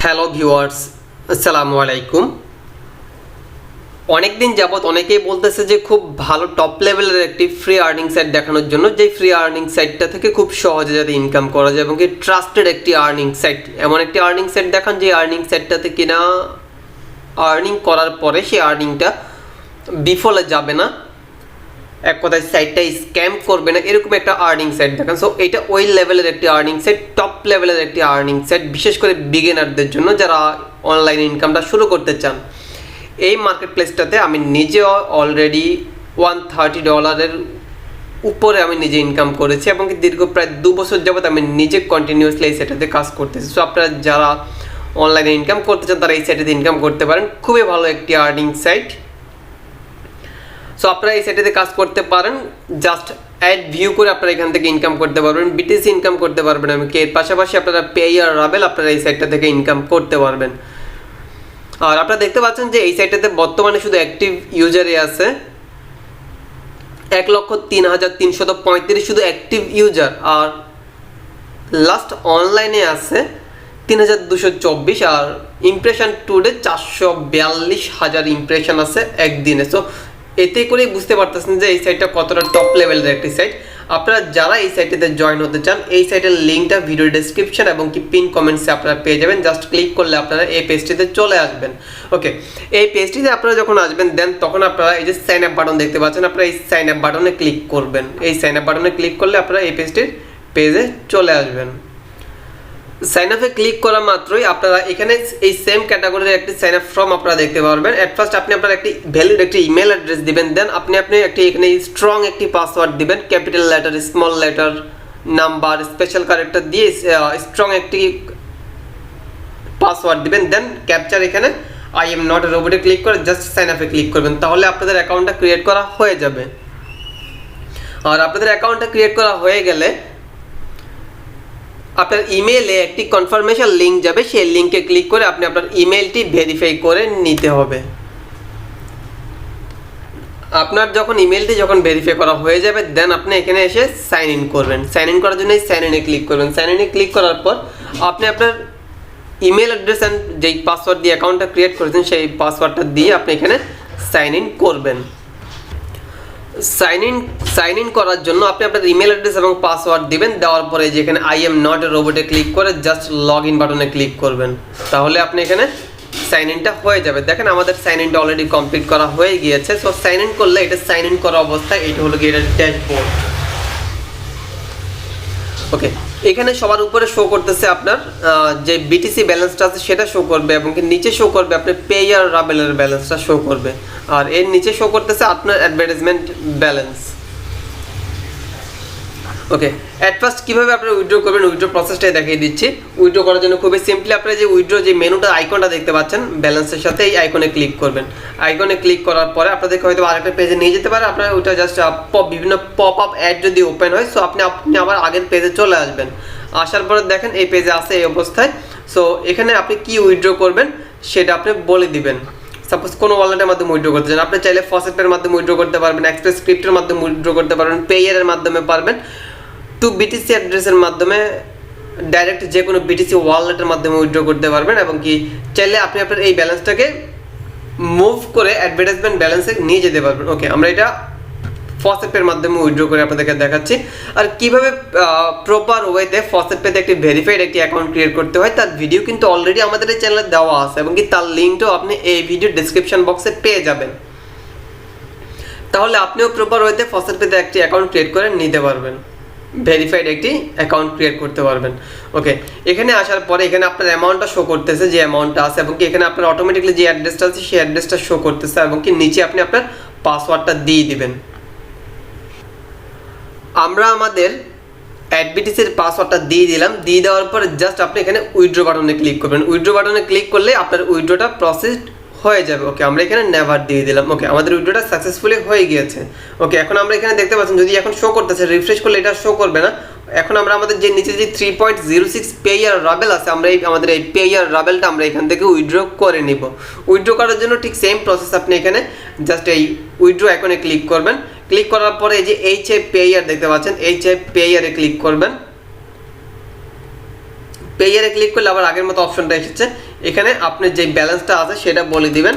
Hello viewers, আসসালামু আলাইকুম। অনেক দিন যাবত অনেকেই বলতেছে যে খুব ভালো টপ লেভেলের একটি ফ্রি আর্নিং সাইট দেখানোর জন্য, যে ফ্রি আর্নিং সাইটটা থেকে খুব সহজে যাতে ইনকাম করা যায় এবং কি ট্রাস্টেড একটি আর্নিং সাইট, এমন একটি আর্নিং সাইট দেখান যে আর্নিং সাইটটাতে কিনা আর্নিং করার পরে সেই আর্নিংটা বিফলে যাবে না, এক কথায় সাইটটা স্ক্যাম করবে না, এরকম একটা আর্নিং সাইট দেখান। সো এটা ওই লেভেলের একটি আর্নিং সাইট, টপ লেভেলের একটি আর্নিং সাইট, বিশেষ করে বিগিনারদের জন্য যারা অনলাইন ইনকামটা শুরু করতে চান। এই মার্কেট প্লেসটাতে আমি নিজেও অলরেডি $130 উপরে আমি নিজে ইনকাম করেছি এবং দীর্ঘ প্রায় 2 বছর যাবত আমি নিজে কন্টিনিউয়াসলি এই সাইটটাতে কাজ করতেছি। সো আপনারা যারা অনলাইনে ইনকাম করতে চান তারা এই সাইটটাতে ইনকাম করতে পারেন, খুবই ভালো একটি আর্নিং সাইট। সো আপনারা এই সাইটটাতে কাজ করতে পারেন, জাস্ট অ্যাড ভিউ করে আপনারা এখান থেকে ইনকাম করতে পারবেন, বিটিসি ইনকাম করতে পারবেন। এর পাশাপাশি আপনারা পেয়ার রাবেল আপনারা এই সাইটটা থেকে ইনকাম করতে পারবেন। আর আপনারা দেখতে পাচ্ছেন যে এই সাইটটাতে বর্তমানে শুধু অ্যাক্টিভ ইউজারই আছে 1,03,335 শুধু অ্যাক্টিভ ইউজার, আর লাস্ট অনলাইনে আছে 3,224, আর ইমপ্রেশন টুডে 442,000 ইমপ্রেশন আছে একদিনে। সো এতে করেই বুঝতে পারতেছেন যে এই সাইটটা কতটা টপ লেভেলের একটি সাইট। আপনারা যারা এই সাইটটাতে জয়েন হতে চান, এই সাইটের লিঙ্কটা ভিডিও ডেসক্রিপশন এবং কি পিন কমেন্টসে আপনারা পেয়ে যাবেন। জাস্ট ক্লিক করলে আপনারা এই পেজটিতে চলে আসবেন। ওকে, এই পেজটিতে আপনারা যখন আসবেন দেন তখন আপনারা এই যে সাইন আপ বাটন দেখতে পাচ্ছেন, আপনারা এই সাইন আপ বাটনে ক্লিক করবেন। এই সাইন আপ বাটনে ক্লিক করলে আপনারা এই পেজে চলে আসবেন। সাইন আপে ক্লিক করা মাত্রই আপনারা এখানে এই সেম ক্যাটাগরির একটি সাইন আপ ফর্ম আপনারা দেখতে পারবেন। এট ফার্স্ট আপনি আপনার একটি ভ্যালিড একটি ইমেল অ্যাড্রেস দিবেন, দেন আপনি একটি এখানে স্ট্রং একটি পাসওয়ার্ড দিবেন, capital letter, small letter, number, special character দিয়ে স্ট্রং একটি পাসওয়ার্ড দিবেন। দেন ক্যাপচার এখানে আই এম নট এ রোবটে ক্লিক করে জাস্ট সাইন আপে ক্লিক করবেন, তাহলে আপনাদের অ্যাকাউন্টটা ক্রিয়েট করা হয়ে যাবে। আর আপনাদের অ্যাকাউন্টটা ক্রিয়েট করা হয়ে গেলে আপনার ইমেলে একটি কনফার্মেশন লিঙ্ক যাবে, সেই লিঙ্কে ক্লিক করে আপনি আপনার ইমেলটি ভেরিফাই করে নিতে হবে। আপনার ইমেলটি যখন ভেরিফাই করা হয়ে যাবে দেন আপনি এখানে এসে সাইন ইন করবেন। সাইন ইন করার জন্য এই সাইন ইনে ক্লিক করবেন। সাইন ইনে ক্লিক করার পর আপনি আপনার ইমেল অ্যাড্রেস অ্যান্ড যেই পাসওয়ার্ড দিয়ে অ্যাকাউন্টটা ক্রিয়েট করেছেন সেই পাসওয়ার্ডটা দিয়ে আপনি এখানে সাইন ইন করবেন। সাইন ইন করার জন্য আপনি আপনার ইমেল অ্যাড্রেস এবং পাসওয়ার্ড দিবেন। দেওয়ার পরে যেখানে আই এম নট এ রোবটে ক্লিক করে জাস্ট লগ ইন বাটনে ক্লিক করবেন, তাহলে আপনি এখানে সাইন ইনটা হয়ে যাবে। দেখেন আমাদের সাইন ইনটা অলরেডি কমপ্লিট করা হয়ে গিয়েছে। সো সাইন ইন করলে এটা সাইন ইন করা অবস্থায় এটা হলো কি, এটা ড্যাশবোর্ড। ওকে, এখানে সবার উপরে শো করতেছে আপনার যে বিটিসি ব্যালেন্সটা আছে সেটা শো করবে এবং নিচে শো করবে আপনার পেয়ার রাবেলের ব্যালেন্সটা শো করবে, আর এর নিচে শো করতেছে আপনার advertisement balance. Okay, at first কীভাবে আপনারা উইথড্র করবেন উইথড্র প্রসেসটাই দেখিয়ে দিচ্ছি। উইথড্র করার জন্য খুবই সিম্পলি আপনারা যে উইথড্র যে মেনুটা আইকনটা দেখতে পাচ্ছেন ব্যালেন্সের সাথে, এই আইকনে ক্লিক করবেন। আইকনে ক্লিক করার পরে আপনাদেরকে হয়তো আরেকটা পেজে নিয়ে যেতে পারে, আপনারা ওইটা জাস্ট বিভিন্ন পপ আপ অ্যাড যদি ওপেন হয় সো আপনি আবার আগের পেজে চলে আসবেন। আসার পরে দেখেন এই পেজে আছে এই অবস্থায়। সো এখানে আপনি কি উইথড্র করবেন সেটা আপনি বলে দিবেন। সাপোজ কোনো ওয়ালেটের মাধ্যমে উইথড্র করতে চান, আপনি চাইলে ফসেটের মাধ্যমে উইথড্র করতে পারবেন, এক্সপ্রেস স্ক্রিপ্টের মাধ্যমে উইথড্র করতে পারবেন, পেয়ারের মাধ্যমে পারবেন, টু বিটিসি অ্যাড্রেসের মাধ্যমে ডাইরেক্ট যে কোনো বিটিসি ওয়ালেটের মাধ্যমে উইথড্র করতে পারবেন এবং কি চাইলে আপনি আপনার এই ব্যালেন্সটাকে মুভ করে অ্যাডভার্টাইজমেন্ট ব্যালেন্সে নিয়ে যেতে পারবেন। ওকে, আমরা এটা ফসেপের মাধ্যমে উইথড্র করে আপনাদেরকে দেখাচ্ছি। আর কিভাবে প্রপার ওয়েতে ফসেট পেতে একটি ভেরিফাইড একটি অ্যাকাউন্ট ক্রিয়েট করতে হয় তার ভিডিও কিন্তু অলরেডি আমাদের এই চ্যানেলে দেওয়া আছে এবং কি তার লিঙ্কটাও আপনি এই ভিডিও ডেসক্রিপশন বক্সে পেয়ে যাবেন, তাহলে আপনিও প্রপার ওয়েতে ফসেট পেতে একটি অ্যাকাউন্ট ক্রিয়েট করে নিতে পারবেন, ভেরিফাইড একটি অ্যাকাউন্ট ক্রিয়েট করতে পারবেন। ওকে, এখানে আসার পরে এখানে আপনার অ্যামাউন্টটা শো করতেছে, যে অ্যামাউন্টটা আছে এবং কি এখানে আপনার অটোমেটিকলি যে অ্যাড্রেসটা আছে সেই অ্যাড্রেসটা শো করতেছে এবং কি নিচে আপনি আপনার পাসওয়ার্ডটা দিয়ে দিবেন। আমরা আমাদের অ্যাডবিটিসির পাসওয়ার্ডটা দিয়ে দিলাম। দিয়ে দেওয়ার পর জাস্ট আপনি এখানে উইথড্র বাটনে ক্লিক করবেন। উইথড্র বাটনে ক্লিক করলে আপনার উইথড্রটা প্রসেস হয়ে যাবে। ওকে, আমরা এখানে নেভার দিয়ে দিলাম। ওকে, আমাদের উইথড্রটা সাকসেসফুলি হয়ে গিয়েছে। ওকে, এখন আমরা এখানে দেখতে পাচ্ছেন যদি এখন শো করতেছে, রিফ্রেশ করলে এটা শো করবে না। এখন আমরা আমাদের যে নিচে যে 3.06 পেয়ার রাবেল আছে, আমরা আমাদের এই পেয়ার রাবেলটা আমরা এখান থেকে উইথড্র করে নিব। উইথড্র করার জন্য ঠিক সেম প্রসেস, আপনি এখানে জাস্ট এই উইথড্র আইকনে ক্লিক করবেন। ক্লিক করার পরে এই যে পেয়ার দেখতে পাচ্ছেন, পেয়ারে ক্লিক করবেন। পেয়ারে ক্লিক করলে আবার আগের মতো অপশনটা এসেছে। এখানে আপনি যে ব্যালেন্সটা আছে সেটা বলে দিবেন,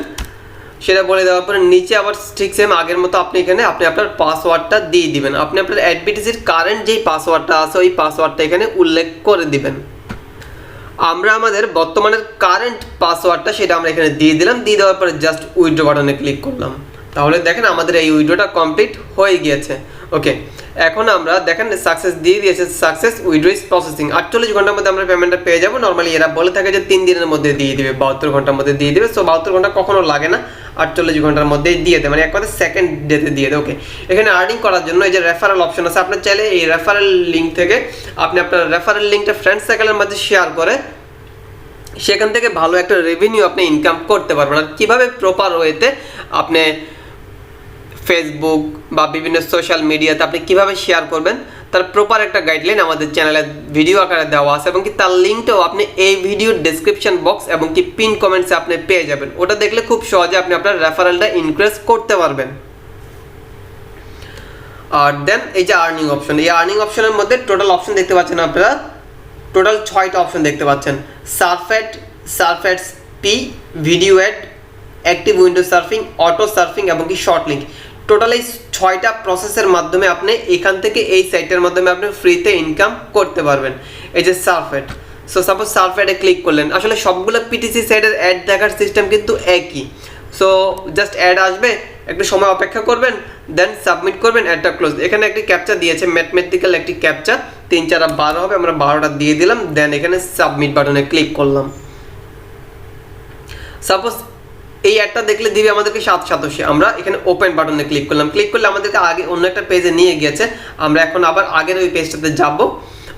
সেটা বলে দেওয়ার পরে নিচে আবার ঠিক সেম আগের মতো আপনি এখানে আপনার পাসওয়ার্ডটা দিয়ে দিবেন। আপনি আপনার অ্যাডবিটিসির কারেন্ট যেই পাসওয়ার্ডটা আছে ওই পাসওয়ার্ডটা এখানে উল্লেখ করে দিবেন। আমরা আমাদের বর্তমানের কারেন্ট পাসওয়ার্ডটা সেটা আমরা এখানে দিয়ে দিলাম, দিয়ে দেওয়ার পরে জাস্ট উইথড্র বাটনে ক্লিক করলাম। তাহলে দেখেন আমাদের এই উইথড্রটা কমপ্লিট হয়ে গিয়েছে। ওকে, এখন আমরা দেখেন সাকসেস দিয়ে দিয়েছে, সাকসেস উইথড্র ইজ প্রসেসিং। 48 ঘন্টার মধ্যে আমরা পেমেন্টটা পেয়ে যাবো। নর্মালি এরা বলে থাকে যে 3 দিনের মধ্যে দিয়ে দিবে, 72 ঘন্টার মধ্যে দিয়ে দিবে। সো 72 ঘন্টা কখনো লাগে না, 48 ঘন্টার মধ্যেই দিয়ে দেয়, মানে এক কথা সেকেন্ড ডেতে দিয়ে দেয়। ওকে, এখানে আর্নিং করার জন্য এই যে রেফারেল অপশন আছে, আপনার চাইলে এই রেফারেল লিঙ্ক থেকে আপনি আপনার রেফারেল লিঙ্কটা ফ্রেন্ড সার্কেলের মধ্যে শেয়ার করে সেখান থেকে ভালো একটা রেভিনিউ আপনি ইনকাম করতে পারবেন। আর কীভাবে প্রপার ওয়েতে আপনি ফেসবুক বা বিভিন্ন সোশ্যাল মিডিয়াতে আপনি কিভাবে শেয়ার করবেন তার প্রপার একটা গাইডলাইন আমাদের চ্যানেলে ভিডিও আকারে দেওয়া আছে, এবং কি তার লিঙ্কটাও আপনি এই ভিডিওর ডেসক্রিপশন বক্স এবং কি পিন কমেন্টসে আপনি পেয়ে যাবেন। ওটা দেখলে খুব সহজে আপনি আপনার রেফারেলটা ইনক্রিজ করতে পারবেন। আর দেন এই যে আর্নিং অপশন, এই আর্নিং অপশনের মধ্যে টোটাল অপশন দেখতে পাচ্ছেন আপনারা, টোটাল 6টা অপশন দেখতে পাচ্ছেন। Surf ads P, video ad, active window surfing, auto surfing এবং কি শর্ট লিঙ্ক। টোটাল এই 6টা প্রসেসের মাধ্যমে আপনি এখান থেকে এই সাইটের মাধ্যমে আপনি ফ্রিতে ইনকাম করতে পারবেন। এই যে surf add, so suppose surf অ্যাডে ক্লিক করলেন, আসলে সবগুলো পিটিসি সাইটের অ্যাড দেখার সিস্টেম কিন্তু একই। সো জাস্ট অ্যাড আসবে, একটু সময় অপেক্ষা করবেন, দেন সাবমিট করবেন, অ্যাডটা ক্লোজ। এখানে একটি ক্যাপচা দিয়েছে, ম্যাথমেটিক্যাল একটি ক্যাপচা, 3 4 12 হবে, আমরা 12টা দিয়ে দিলাম, দেন এখানে সাবমিট বাটনে ক্লিক করলাম। সাপোজ এই অ্যাডটা দেখলে দিবে আমাদেরকে 787, আমরা এখানে ওপেন বাটনে ক্লিক করলাম, ক্লিক করলে আমাদেরকে আগে অন্য একটা পেজে নিয়ে গিয়েছে। আমরা এখন আবার আগের ওই পেজটাতে যাব।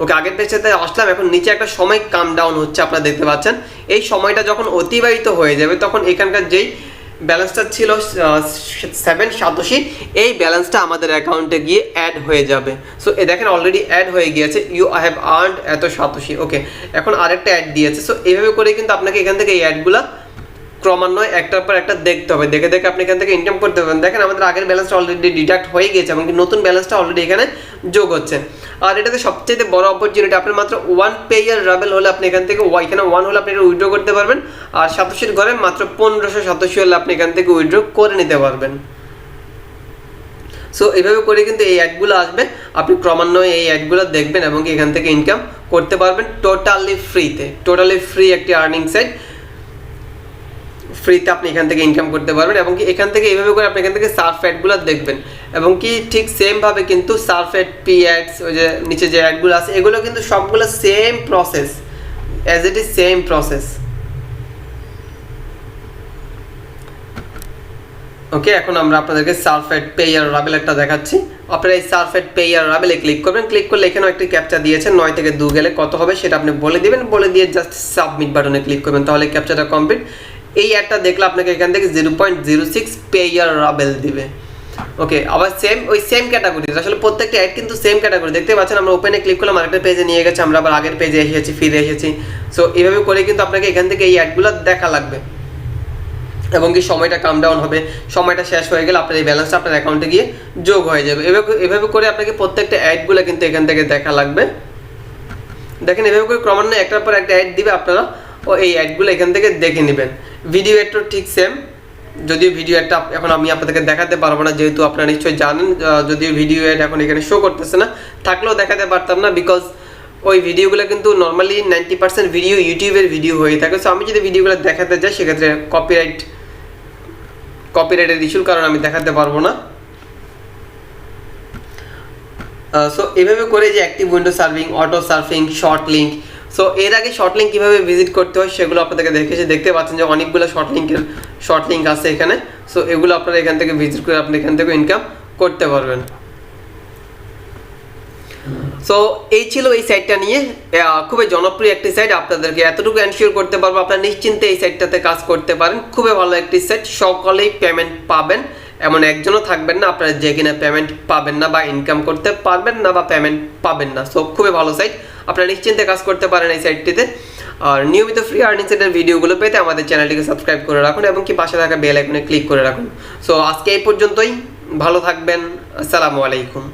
ওকে, আগের পেজটাতে আসলাম, এখন নিচে একটা সময় কাম ডাউন হচ্ছে, আপনারা দেখতে পাচ্ছেন। এই সময়টা যখন অতিবাহিত হয়ে যাবে তখন এখানকার যেই ব্যালেন্সটা ছিল 787, এই ব্যালেন্সটা আমাদের অ্যাকাউন্টে গিয়ে অ্যাড হয়ে যাবে। সো এ দেখেন অলরেডি অ্যাড হয়ে গিয়েছে, ইউ হ্যাভ আর্নড এত 87। ওকে, এখন আরেকটা অ্যাড দিয়েছে। সো এইভাবে করে কিন্তু আপনাকে এখান থেকে এই অ্যাডগুলো ক্রমান্বয়ে একটার পর একটা দেখতে হবে, দেখে দেখে আপনি এখান থেকে ইনকাম করতে পারবেন। দেখেন আমাদের আগের ব্যালেন্সটা অলরেডি ডিডাক্ট হয়ে গেছে এবং নতুন ব্যালেন্সটা অলরেডি এখানে যোগ হচ্ছে। আর এটাতে সবচেয়ে বড় অপরচুনিটি, আপনার মাত্র 1 পেয়ার রাবেল হলে আপনি এখান থেকে এখানে 1 হলে আপনি এটা উইথড্র করতে পারবেন। আর 87 ঘরে মাত্র 1587 হলে আপনি এখান থেকে উইথড্র করে নিতে পারবেন। সো এইভাবে করে কিন্তু এই অ্যাডগুলো আসবে, আপনি ক্রমান্বয়ে এই অ্যাডগুলো দেখবেন এবং এখান থেকে ইনকাম করতে পারবেন টোটালি ফ্রিতে। টোটালি ফ্রি একটি আর্নিং সাইট, ফ্রিতে আপনি এখান থেকে ইনকাম করতে পারবেন। এবং কি এখান থেকে এইভাবে করে আপনি এখান থেকে সার্ফ অ্যাডগুলো দেখবেন, এবং কি ঠিক সেমভাবে কিন্তু সার্ফ অ্যাড, পি অ্যাডস, ওই যে নিচে যে অ্যাডগুলো আছে এগুলো কিন্তু সবগুলো same process, as it is same process. Okay, এখন আমরা আপনাদেরকে সার্ফ অ্যাড পেয়ার রাবেল একটা দেখাচ্ছি। আপনারা এই সার্ফ অ্যাড পেয়ার রাবেলে ক্লিক করবেন, ক্লিক করলে এখানেও একটি ক্যাপচা দিয়েছে, 9 থেকে 2 গেলে কত হবে সেটা আপনি বলে দিবেন, বলে দিয়ে জাস্ট সাবমিট বাটনে ক্লিক করবেন, তাহলে ক্যাপচাটা কমপ্লিট। এই অ্যাডটা দেখলে আপনাকে এখান থেকে 0.06 পেয়ার রাবেল দিবে। ওকে, আবার সেম ক্যাটাগরি, আসলে প্রত্যেকটা অ্যাড কিন্তু সেম ক্যাটাগরি। দেখতে পাচ্ছেন আমরা ওপেনে ক্লিক করলাম, আরেকটা পেজে নিয়ে গেছে, আমরা আবার আগের পেজে এসেছি, ফিরে এসেছি। সো এইভাবে করে কিন্তু আপনাকে এখান থেকে এই অ্যাডগুলো দেখা লাগবে, এবং কি সময়টা কাম ডাউন হবে, সময়টা শেষ হয়ে গেলে আপনার এই ব্যালেন্সটা আপনার অ্যাকাউন্টে গিয়ে যোগ হয়ে যাবে। এভাবে করে আপনাকে প্রত্যেকটা অ্যাডগুলো কিন্তু এখান থেকে দেখা লাগবে। দেখেন এভাবে করে ক্রমান্বয়ে একটার পর একটা অ্যাড দিবে, আপনারা এই অ্যাডগুলো এখান থেকে দেখে নেবেন। ভিডিও অ্যাডটাও ঠিক সেম, যদিও ভিডিও অ্যাডটা এখন আমি আপনাদেরকে দেখাতে পারবো না, যেহেতু আপনারা নিশ্চয়ই জানেন, যদিও ভিডিও অ্যাড এখন এখানে শো করতেছে না, থাকলেও দেখাতে পারতাম না, বিকজ ওই ভিডিওগুলো কিন্তু নর্মালি 90% ভিডিও ইউটিউবের ভিডিও হয়ে থাকে। সো আমি যদি ভিডিওগুলো দেখাতে যাই সেক্ষেত্রে কপিরাইটের ইস্যুর কারণে আমি দেখাতে পারবো না। সো এভাবে করে যে active window surfing, auto surfing, short link, so এর আগে শর্ট লিঙ্ক কীভাবে ভিজিট করতে হয় সেগুলো আপনাদেরকে দেখতে পাচ্ছেন যে অনেকগুলো শর্ট লিঙ্ক আছে এখানে। সো এগুলো আপনারা এখান থেকে ভিজিট করে আপনি এখান থেকে ইনকাম করতে পারবেন। সো এই ছিল এই সাইটটা নিয়ে, খুবই জনপ্রিয় একটি সাইট। আপনাদেরকে এতটুকু এনশিওর করতে পারবো আপনারা নিশ্চিন্তে এই সাইটটাতে কাজ করতে পারেন। খুবই ভালো একটি সাইট, সকলেই পেমেন্ট পাবেন, এমন একজনও থাকবেন না আপনারা যে কিনা পেমেন্ট পাবেন না বা ইনকাম করতে পারবেন না বা পেমেন্ট পাবেন না। সো খুবই ভালো সাইট, আপনারা নিশ্চিন্তে কাজ করতে পারেন এই সাইটটিতে। আর নিয়মিত ফ্রি আর্নিং সাইটের ভিডিওগুলো পেতে আমাদের চ্যানেলটিকে সাবস্ক্রাইব করে রাখুন এবং কি পাশে থাকা বেল আইকনে ক্লিক করে রাখুন। সো আজকে এই পর্যন্তই, ভালো থাকবেন, আসসালামু আলাইকুম।